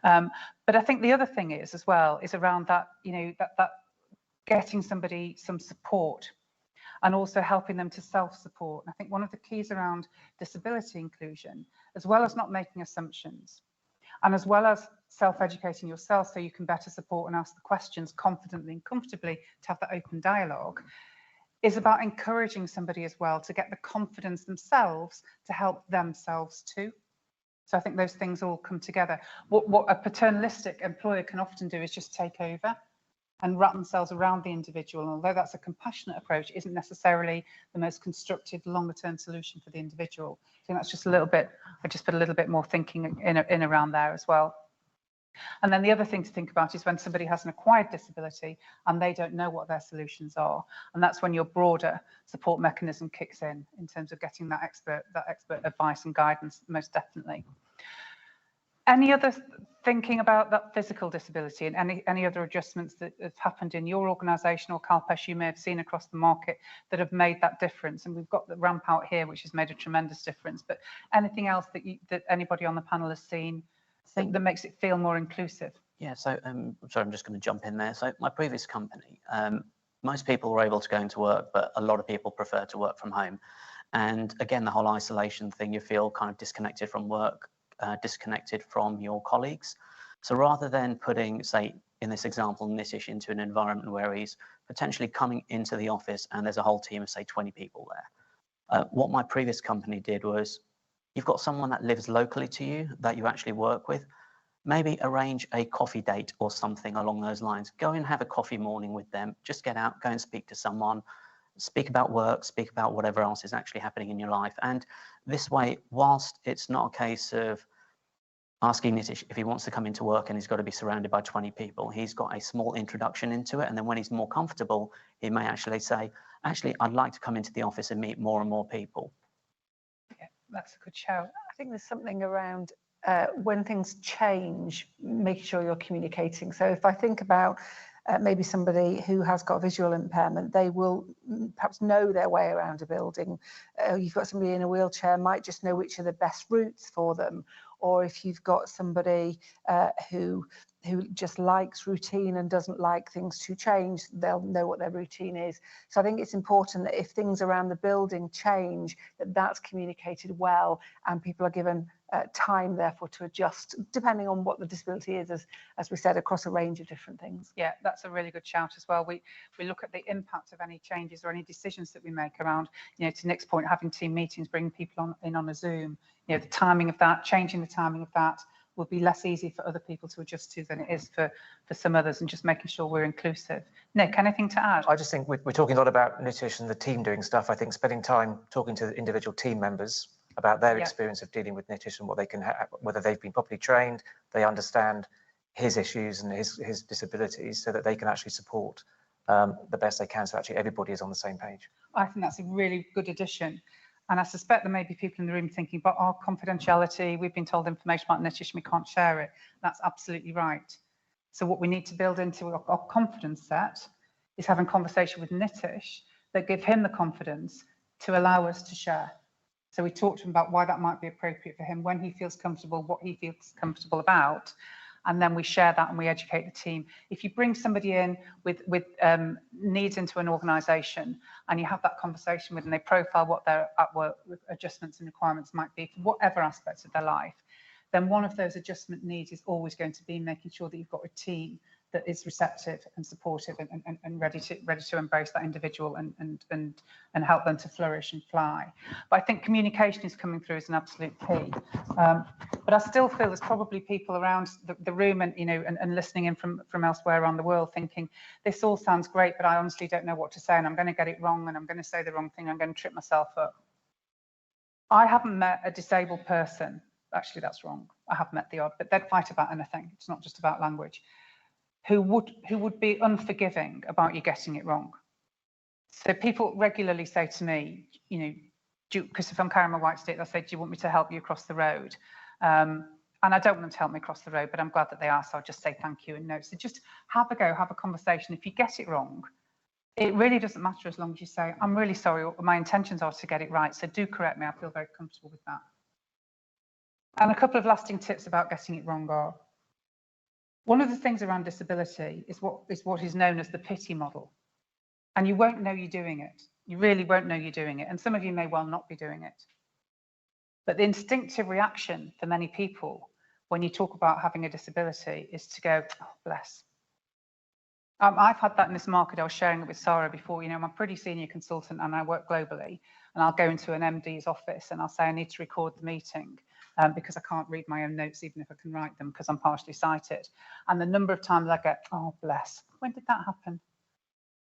But I think the other thing is as well is around that, you know, that getting somebody some support, and also helping them to self-support. And I think one of the keys around disability inclusion, as well as not making assumptions, and as well as self-educating yourself so you can better support and ask the questions confidently and comfortably to have that open dialogue, is about encouraging somebody as well to get the confidence themselves to help themselves too. So I think those things all come together. What a paternalistic employer can often do is just take over and wrap themselves around the individual. And although that's a compassionate approach, it isn't necessarily the most constructive longer term solution for the individual. I think that's just a little bit, I just put a little bit more thinking in around there as well. And then the other thing to think about is when somebody has an acquired disability and they don't know what their solutions are. And that's when your broader support mechanism kicks in terms of getting that expert advice and guidance, most definitely. Any other thinking about that physical disability and any other adjustments that have happened in your organisation or Calpesh you may have seen across the market that have made that difference? And we've got the ramp out here, which has made a tremendous difference. But anything else that anybody on the panel has seen that makes it feel more inclusive? Yeah, so sorry, I'm just going to jump in there. So my previous company, most people were able to go into work, but a lot of people prefer to work from home. And again, the whole isolation thing, you feel kind of disconnected from work, disconnected from your colleagues. So rather than putting, say, in this example, Nitish into an environment where he's potentially coming into the office and there's a whole team of, say, 20 people there. What my previous company did was, you've got someone that lives locally to you that you actually work with, maybe arrange a coffee date or something along those lines. Go and have a coffee morning with them, just get out, go and speak to someone, speak about work, speak about whatever else is actually happening in your life. And this way, whilst it's not a case of asking Nitish if he wants to come into work and he's got to be surrounded by 20 people, he's got a small introduction into it. And then when he's more comfortable, he may actually say, actually, I'd like to come into the office and meet more and more people. Yeah, that's a good shout. I think there's something around when things change, making sure you're communicating. So if I think about maybe somebody who has got visual impairment, they will perhaps know their way around a building. You've got somebody in a wheelchair, might just know which are the best routes for them. Or if you've got somebody who just likes routine and doesn't like things to change, they'll know what their routine is. So I think it's important that if things around the building change, that's communicated well and people are given time, therefore, to adjust, depending on what the disability is, as we said, across a range of different things. Yeah, that's a really good shout as well. We look at the impact of any changes or any decisions that we make around, you know, to Nick's point, having team meetings, bringing people in on a Zoom, you know, the timing of that, changing the timing of that will be less easy for other people to adjust to than it is for some others, and just making sure we're inclusive. Nick, anything to add? I just think we're talking a lot about Nitish and the team doing stuff. I think spending time talking to the individual team members about their experience of dealing with Nitish and what they can whether they've been properly trained, they understand his issues and his disabilities, so that they can actually support the best they can, so actually everybody is on the same page. I think that's a really good addition. And I suspect there may be people in the room thinking, but our confidentiality, we've been told information about Nitish, we can't share it. That's absolutely right. So what we need to build into our confidence set is having conversation with Nitish that give him the confidence to allow us to share. So we talked to him about why that might be appropriate for him, when he feels comfortable, what he feels comfortable about. and then we share that and we educate the team. If you bring somebody in with needs into an organisation and you have that conversation with them, they profile what their at-work adjustments and requirements might be for whatever aspects of their life, then one of those adjustment needs is always going to be making sure that you've got a team that is receptive and supportive and ready to embrace that individual and help them to flourish and fly. But I think communication is coming through as an absolute key. But I still feel there's probably people around the room and and listening in from elsewhere around the world thinking this all sounds great, but I honestly don't know what to say and I'm going to get it wrong and I'm going to say the wrong thing. I'm going to trip myself up. I haven't met a disabled person. Actually, that's wrong. I have met the odd, but they'd fight about anything. It's not just about language. Who would be unforgiving about you getting it wrong. So people regularly say to me, because if I'm carrying my white stick, they'll say, do you want me to help you across the road? And I don't want them to help me across the road, but I'm glad that they asked. So I'll just say thank you and no. So just have a go, have a conversation. If you get it wrong, it really doesn't matter as long as you say, I'm really sorry, my intentions are to get it right. So do correct me. I feel very comfortable with that. And a couple of lasting tips about getting it wrong are, one of the things around disability is what is known as the pity model. And you won't know you're doing it. You really won't know you're doing it. And some of you may well not be doing it. But the instinctive reaction for many people when you talk about having a disability is to go, oh, bless. I've had that in this market. I was sharing it with Sarah before. I'm a pretty senior consultant and I work globally. And I'll go into an MD's office and I'll say, I need to record the meeting. Because I can't read my own notes, even if I can write them, because I'm partially sighted. And the number of times I get, oh, bless, when did that happen?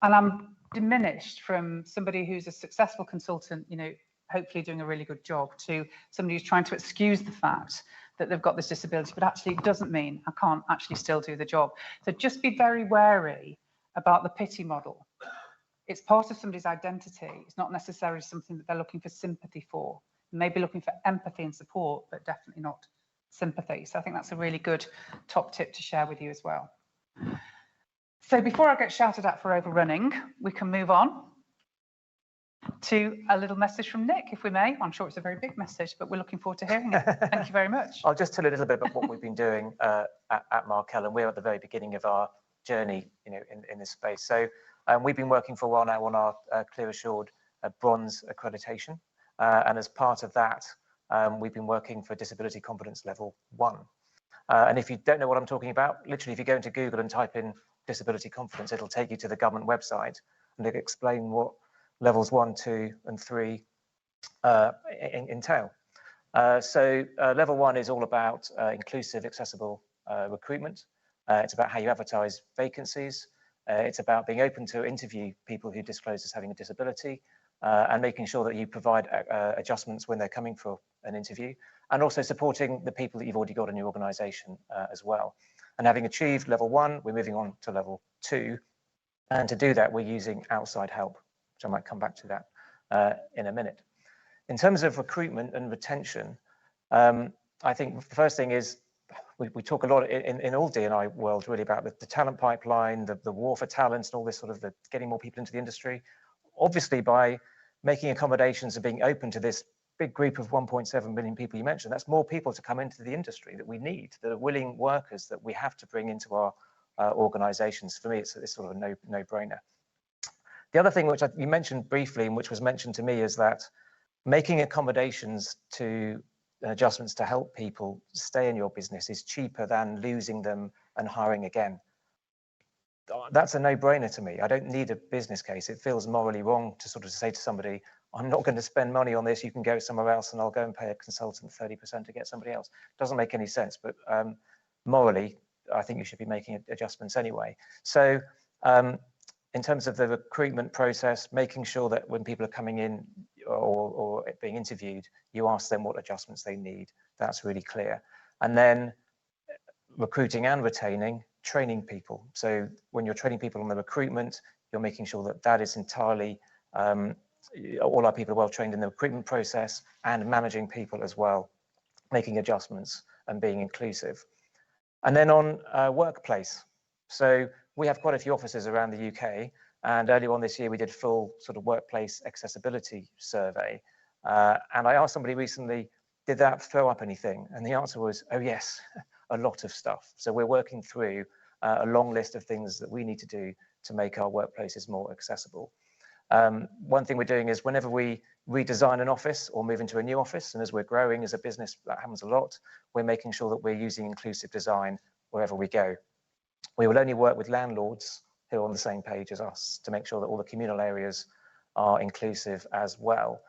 And I'm diminished from somebody who's a successful consultant, hopefully doing a really good job, to somebody who's trying to excuse the fact that they've got this disability, but actually it doesn't mean I can't actually still do the job. So just be very wary about the pity model. It's part of somebody's identity. It's not necessarily something that they're looking for sympathy for. Maybe looking for empathy and support, but definitely not sympathy. So I think that's a really good top tip to share with you as well. So before I get shouted at for overrunning, we can move on to a little message from Nick, if we may. I'm sure it's a very big message, but we're looking forward to hearing it. Thank you very much. I'll just tell you a little bit about what we've been doing at Markel, and we're at the very beginning of our journey, in this space. So we've been working for a while now on our Clear Assured bronze accreditation. And as part of that, we've been working for Disability Confidence Level 1. And if you don't know what I'm talking about, literally, if you go into Google and type in disability confidence, it'll take you to the government website and it'll explain what levels 1, 2, and 3 entail. So level 1 is all about inclusive, accessible recruitment. It's about how you advertise vacancies. It's about being open to interview people who disclose as having a disability. And making sure that you provide adjustments when they're coming for an interview, and also supporting the people that you've already got in your organisation as well. And having achieved level 1, we're moving on to level 2. And to do that, we're using outside help, which I might come back to that in a minute. In terms of recruitment and retention, I think the first thing is we talk a lot in all D&I world really about the talent pipeline, the war for talent, and all this sort of getting more people into the industry. Obviously, by making accommodations and being open to this big group of 1.7 million people you mentioned, that's more people to come into the industry that we need, that are willing workers that we have to bring into our organisations. For me, it's sort of a no-brainer. The other thing which you mentioned briefly, and which was mentioned to me, is that making accommodations to adjustments to help people stay in your business is cheaper than losing them and hiring again. That's a no-brainer to me. I don't need a business case. It feels morally wrong to sort of say to somebody, I'm not going to spend money on this. You can go somewhere else and I'll go and pay a consultant 30% to get somebody else. Doesn't make any sense, but morally, I think you should be making adjustments anyway. So in terms of the recruitment process, making sure that when people are coming in or being interviewed, you ask them what adjustments they need. That's really clear. And then recruiting and retaining, training people. So when you're training people on the recruitment, you're making sure that that is entirely, all our people are well trained in the recruitment process, and managing people as well, making adjustments and being inclusive. And then on workplace. So we have quite a few offices around the UK, and earlier on this year, we did full sort of workplace accessibility survey. And I asked somebody recently, did that throw up anything? And the answer was, oh yes, a lot of stuff. So we're working through a long list of things that we need to do to make our workplaces more accessible. One thing we're doing is whenever we redesign an office or move into a new office, and as we're growing as a business, that happens a lot, we're making sure that we're using inclusive design wherever we go. We will only work with landlords who are on the same page as us to make sure that all the communal areas are inclusive as well.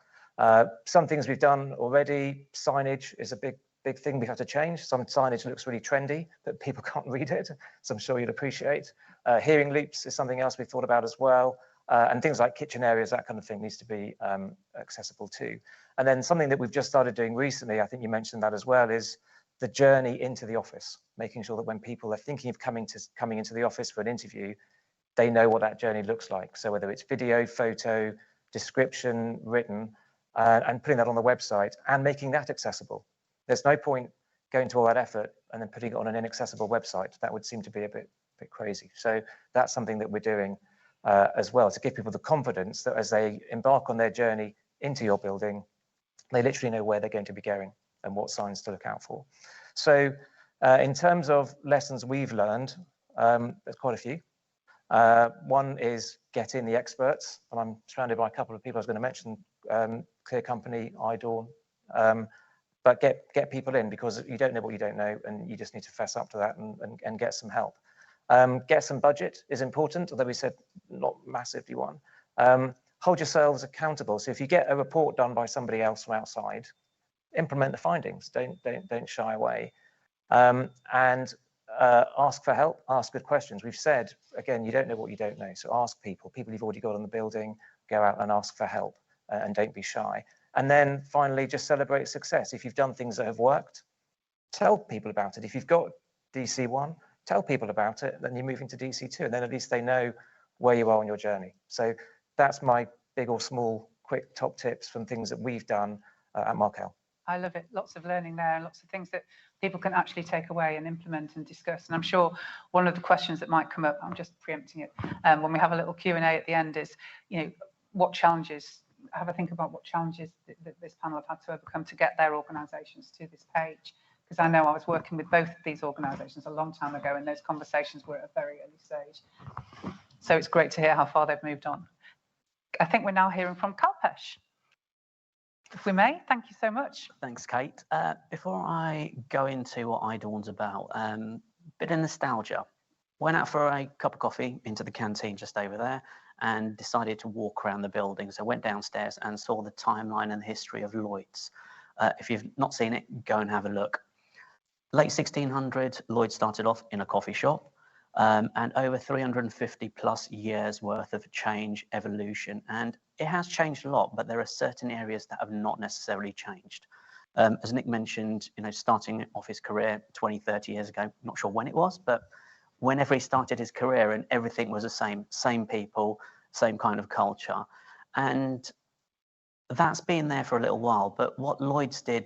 Some things we've done already, signage is a big thing we have to change. Some signage looks really trendy, but people can't read it, so I'm sure you'd appreciate. Hearing loops is something else we've thought about as well. And things like kitchen areas, that kind of thing needs to be accessible too. And then something that we've just started doing recently, I think you mentioned that as well, is the journey into the office, making sure that when people are thinking of coming into the office for an interview, they know what that journey looks like. So whether it's video, photo, description, written, and putting that on the website and making that accessible. There's no point going to all that effort and then putting it on an inaccessible website. That would seem to be a bit crazy. So that's something that we're doing as well, to give people the confidence that as they embark on their journey into your building, they literally know where they're going to be going and what signs to look out for. So in terms of lessons we've learned, there's quite a few. One is get in the experts, and I'm surrounded by a couple of people I was going to mention, Clear Company, iDawn, but get people in, because you don't know what you don't know, and you just need to fess up to that and get some help. Get some budget is important, although we said not massively one. Hold yourselves accountable. So if you get a report done by somebody else from outside, implement the findings. Don't shy away. And ask for help. Ask good questions. We've said again, you don't know what you don't know. So ask people you've already got in the building. Go out and ask for help, and don't be shy. And then finally, just celebrate success. If you've done things that have worked, tell people about it. If you've got DC1, tell people about it, then you're moving to DC2, and then at least they know where you are on your journey. So that's my big or small quick top tips from things that we've done at Markel. I love it. Lots of learning there, and lots of things that people can actually take away and implement and discuss. And I'm sure one of the questions that might come up, I'm just preempting it, when we have a little Q&A at the end is, what challenges, have a think about what challenges that this panel have had to overcome to get their organisations to this page. Because I know I was working with both of these organisations a long time ago, and those conversations were at a very early stage. So it's great to hear how far they've moved on. I think we're now hearing from Kalpesh. If we may, thank you so much. Thanks, Kate. Before I go into what iDawn's about, bit of nostalgia. Went out for a cup of coffee into the canteen just over there and decided to walk around the building. So I went downstairs and saw the timeline and the history of Lloyd's. If you've not seen it, go and have a look. Late 1600s, Lloyd started off in a coffee shop, and over 350 plus years worth of change, evolution, and it has changed a lot, but there are certain areas that have not necessarily changed. As Nick mentioned, starting off his career 20, 30 years ago, not sure when it was, but whenever he started his career and everything was the same people, same kind of culture. And that's been there for a little while, but what Lloyd's did,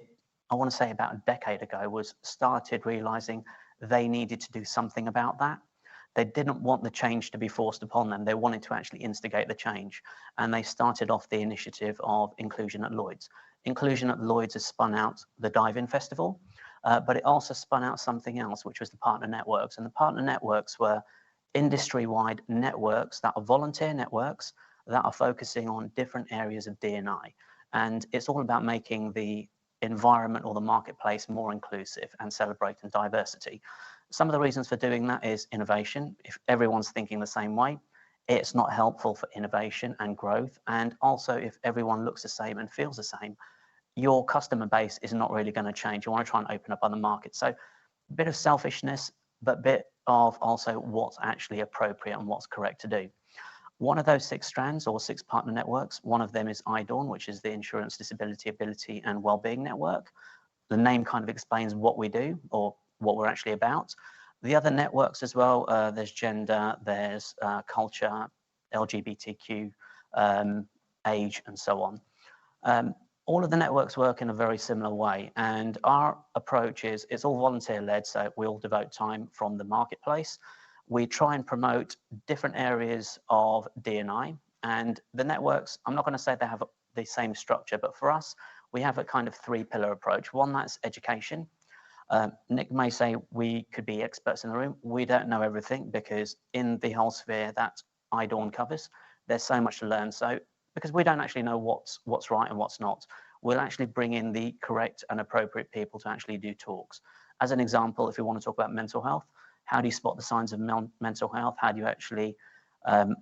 I want to say about a decade ago, was started realizing they needed to do something about that. They didn't want the change to be forced upon them. They wanted to actually instigate the change. And they started off the initiative of Inclusion at Lloyd's. Inclusion at Lloyd's has spun out the Dive-In Festival, but it also spun out something else, which was the partner networks. And the partner networks were industry-wide networks that are volunteer networks that are focusing on different areas of D&I. And it's all about making the environment or the marketplace more inclusive and celebrating diversity. Some of the reasons for doing that is innovation. If everyone's thinking the same way, it's not helpful for innovation and growth. And also, if everyone looks the same and feels the same, your customer base is not really going to change. You want to try and open up other markets. So a bit of selfishness, but a bit of also what's actually appropriate and what's correct to do. One of those 6 strands or 6 partner networks, one of them is iDawn, which is the Insurance, Disability, Ability and Wellbeing Network. The name kind of explains what we do or what we're actually about. The other networks as well, there's gender, there's culture, LGBTQ, age, and so on. All of the networks work in a very similar way, and our approach is it's all volunteer-led, so we all devote time from the marketplace. We try and promote different areas of D&I, and the networks, I'm not going to say they have the same structure, but for us, we have a kind of 3-pillar approach. One, that's education. Nick may say we could be experts in the room. We don't know everything because in the whole sphere that iDawn covers, there's so much to learn. So because we don't actually know what's right and what's not, we'll actually bring in the correct and appropriate people to actually do talks. As an example, if we want to talk about mental health, how do you spot the signs of mental health? How do you actually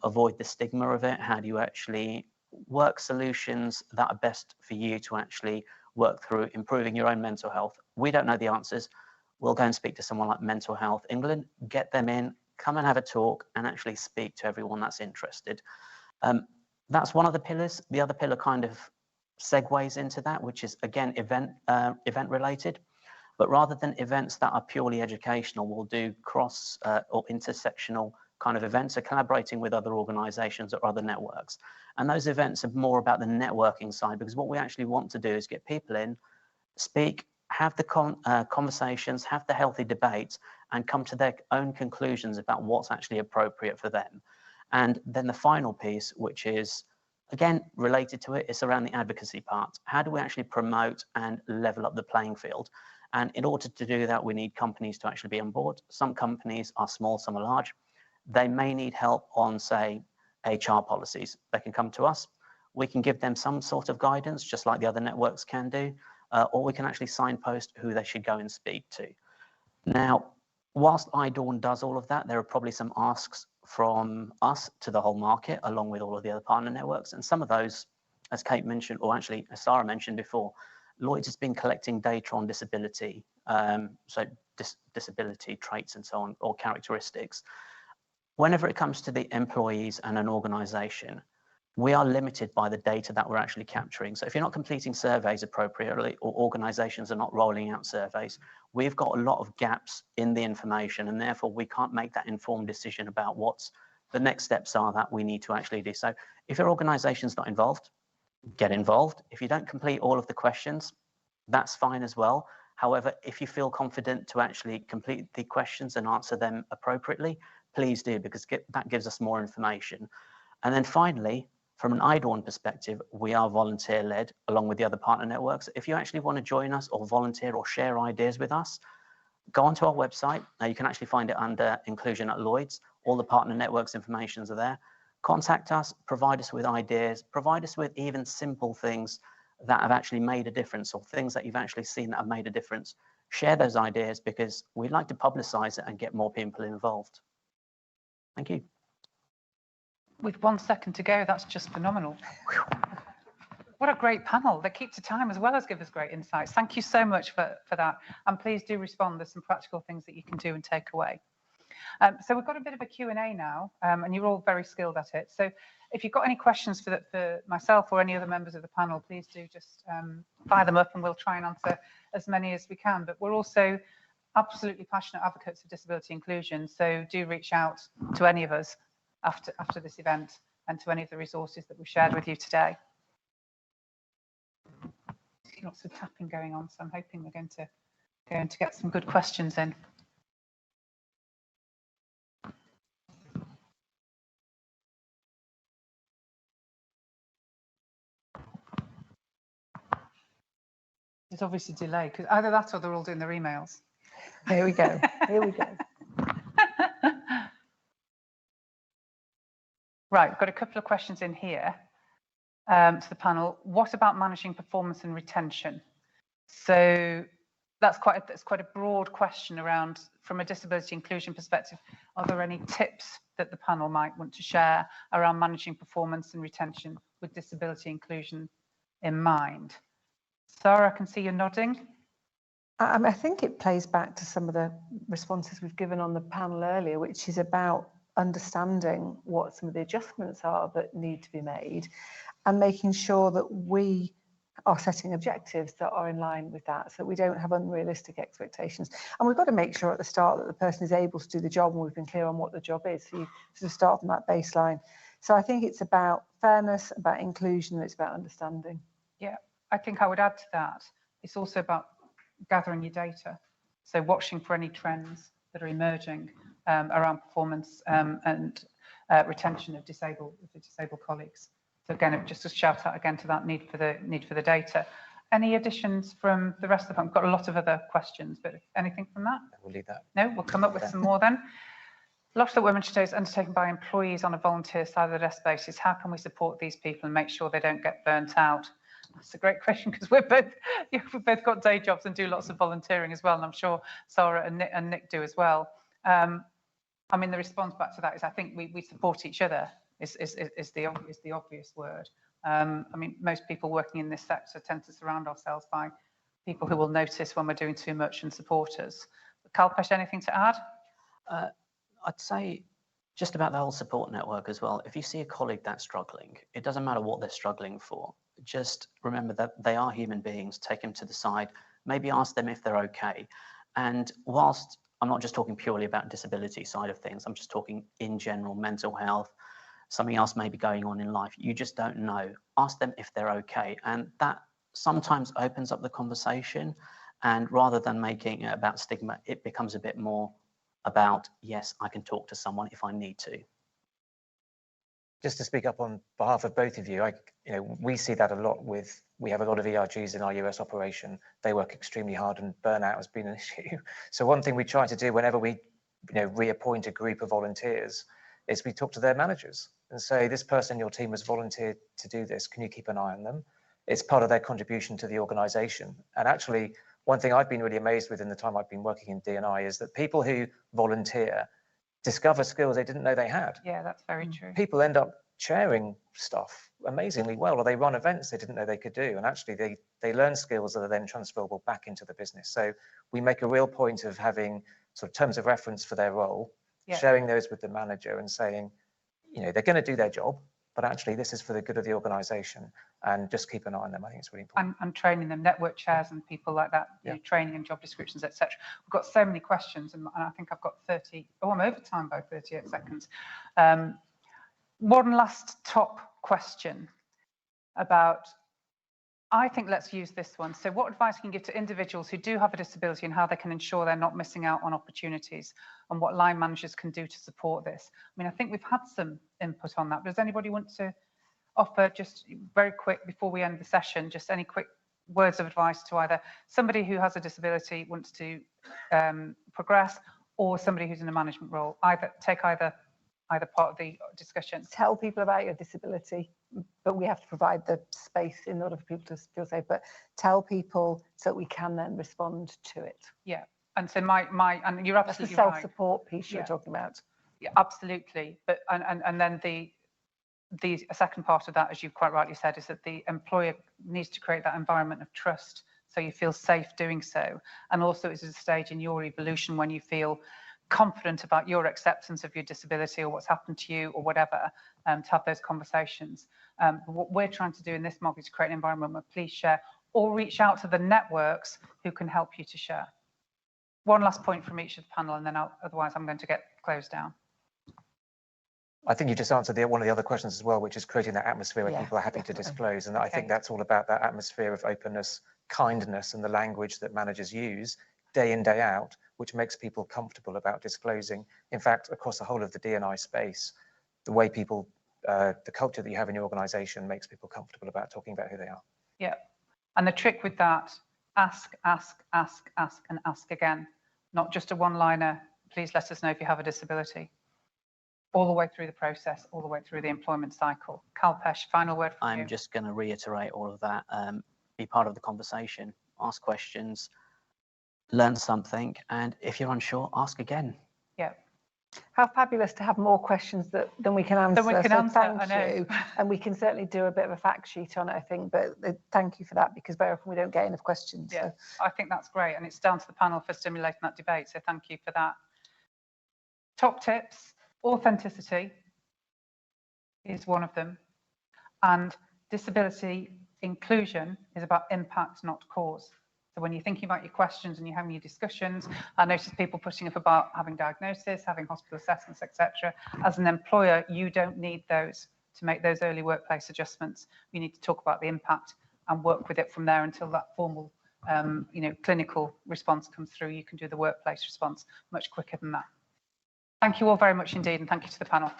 avoid the stigma of it? How do you actually work solutions that are best for you to actually work through improving your own mental health? We don't know the answers. We'll go and speak to someone like Mental Health England, get them in, come and have a talk and actually speak to everyone that's interested. That's one of the pillars. The other pillar kind of segues into that, which is again event related. But rather than events that are purely educational, we'll do cross or intersectional kind of events, so collaborating with other organizations or other networks. And those events are more about the networking side, because what we actually want to do is get people in, speak, have the conversations, have the healthy debates, and come to their own conclusions about what's actually appropriate for them. And then the final piece, which is, again, related to it, is around the advocacy part. How do we actually promote and level up the playing field? And in order to do that, we need companies to actually be on board. Some companies are small, some are large. They may need help on, say, HR policies. They can come to us. We can give them some sort of guidance, just like the other networks can do, or we can actually signpost who they should go and speak to. Now, whilst iDawn does all of that, there are probably some asks from us to the whole market, along with all of the other partner networks. And some of those, as Kate mentioned, or actually as Sarah mentioned before, Lloyds has been collecting data on disability, so disability traits and so on, or characteristics. Whenever it comes to the employees and an organization, we are limited by the data that we're actually capturing. So if you're not completing surveys appropriately, or organizations are not rolling out surveys, we've got a lot of gaps in the information, and therefore we can't make that informed decision about what's the next steps are that we need to actually do. So if your organization's not involved, get involved. If you don't complete all of the questions, that's fine as well. However, if you feel confident to actually complete the questions and answer them appropriately, please do, because that gives us more information. And then finally, from an iDawn perspective, we are volunteer-led along with the other partner networks. If you actually want to join us or volunteer or share ideas with us, go onto our website. Now you can actually find it under Inclusion at Lloyds. All the partner networks information are there. Contact us, provide us with ideas, provide us with even simple things that have actually made a difference, or things that you've actually seen that have made a difference. Share those ideas, because we'd like to publicize it and get more people involved. Thank you. With 1 second to go, that's just phenomenal. What a great panel. They keep to time as well as give us great insights. Thank you so much for that. And please do respond. There's some practical things that you can do and take away. So we've got a bit of a Q&A now, and you're all very skilled at it. So if you've got any questions for myself or any other members of the panel, please do just fire them up and we'll try and answer as many as we can. But we're also absolutely passionate advocates of disability inclusion. So do reach out to any of us after this event and to any of the resources that we've shared with you today. Lots of tapping going on, so I'm hoping we're going to get some good questions in. There's obviously a delay, because either that or they're all doing their emails. Here we go. Here we go. Right, we've got a couple of questions in here to the panel. What about managing performance and retention? So that's quite a broad question around, from a disability inclusion perspective, are there any tips that the panel might want to share around managing performance and retention with disability inclusion in mind? Sarah, I can see you nodding. I think it plays back to some of the responses we've given on the panel earlier, which is about understanding what some of the adjustments are that need to be made, and making sure that we are setting objectives that are in line with that, so that we don't have unrealistic expectations. And we've got to make sure at the start that the person is able to do the job, and we've been clear on what the job is, so you sort of start from that baseline. So I think it's about fairness, about inclusion, and it's about understanding. Yeah, I think I would add to that, it's also about gathering your data. So watching for any trends that are emerging around performance and retention of disabled colleagues. So again, just a shout out again to that need for the data. Any additions from the rest of them? I've got a lot of other questions, but anything from that? We'll leave that. No, we'll come up with some more then. A lot of the Women Today is undertaken by employees on a volunteer side of the desk basis. How can we support these people and make sure they don't get burnt out? That's a great question because we've both got day jobs and do lots of volunteering as well, and I'm sure Sarah and Nick do as well. I mean, the response back to that is I think we support each other is the obvious word. I mean, most people working in this sector tend to surround ourselves by people who will notice when we're doing too much and support us. Kalpesh, anything to add? I'd say just about the whole support network as well. If you see a colleague that's struggling, it doesn't matter what they're struggling for. Just remember that they are human beings. Take them to the side, maybe ask them if they're okay. And whilst I'm not just talking purely about disability side of things, I'm just talking in general, mental health, something else may be going on in life. You just don't know. Ask them if they're okay. And that sometimes opens up the conversation. And rather than making it about stigma, it becomes a bit more about, yes, I can talk to someone if I need to. Just to speak up on behalf of both of you, we see that a lot we have a lot of ERGs in our US operation. They work extremely hard and burnout has been an issue. So one thing we try to do whenever we reappoint a group of volunteers is we talk to their managers and say, this person in your team has volunteered to do this. Can you keep an eye on them? It's part of their contribution to the organization. And actually, one thing I've been really amazed with in the time I've been working in D&I is that people who volunteer discover skills they didn't know they had. Yeah, that's very true. People end up chairing stuff amazingly well, or they run events they didn't know they could do. And actually they learn skills that are then transferable back into the business. So we make a real point of having sort of terms of reference for their role, sharing those with the manager and saying, they're going to do their job, but actually this is for the good of the organization, and just keep an eye on them. I think it's really important. And training them, network chairs and people like that, training and job descriptions, etc. We've got so many questions, and I think I've got 30. Oh, I'm over time by 38 seconds. One last top question about, I think let's use this one. So what advice can you give to individuals who do have a disability and how they can ensure they're not missing out on opportunities, and what line managers can do to support this? I mean, I think we've had some input on that. Does anybody want to offer just very quick before we end the session, just any quick words of advice to either somebody who has a disability, wants to progress, or somebody who's in a management role? Either part of the discussion. Tell people about your disability, but we have to provide the space in order for people to feel safe. But tell people so that we can then respond to it. Yeah, and so and you're absolutely right. That's the self-support piece you're talking about. Yeah, absolutely. But and then the second part of that, as you've quite rightly said, is that the employer needs to create that environment of trust so you feel safe doing so. And also it's a stage in your evolution when you feel confident about your acceptance of your disability or what's happened to you or whatever, to have those conversations. What we're trying to do in this model is create an environment where please share or reach out to the networks who can help you to share. One last point from each of the panel, and then otherwise I'm going to get closed down. I think you just answered one of the other questions as well, which is creating that atmosphere where people are happy to disclose. And I think that's all about that atmosphere of openness, kindness, and the language that managers use day in, day out, which makes people comfortable about disclosing. In fact, across the whole of the D&I space, the way people, the culture that you have in your organization makes people comfortable about talking about who they are. Yeah. And the trick with that, ask, and ask again. Not just a one-liner, please let us know if you have a disability. All the way through the process, all the way through the employment cycle. Kalpesh, final word from you. I'm just going to reiterate all of that. Be part of the conversation, ask questions, learn something, and if you're unsure, ask again. Yeah. How fabulous to have more questions than we can answer. Thank you. And we can certainly do a bit of a fact sheet on it, I think, but thank you for that, because very often we don't get enough questions. Yeah, so. I think that's great, and it's down to the panel for stimulating that debate, so thank you for that. Top tips, authenticity is one of them, and disability inclusion is about impact, not cause. So when you're thinking about your questions and you're having your discussions, I notice people putting up about having diagnosis, having hospital assessments, etc. As an employer, you don't need those to make those early workplace adjustments. You need to talk about the impact and work with it from there until that formal, clinical response comes through. You can do the workplace response much quicker than that. Thank you all very much indeed, and thank you to the panel.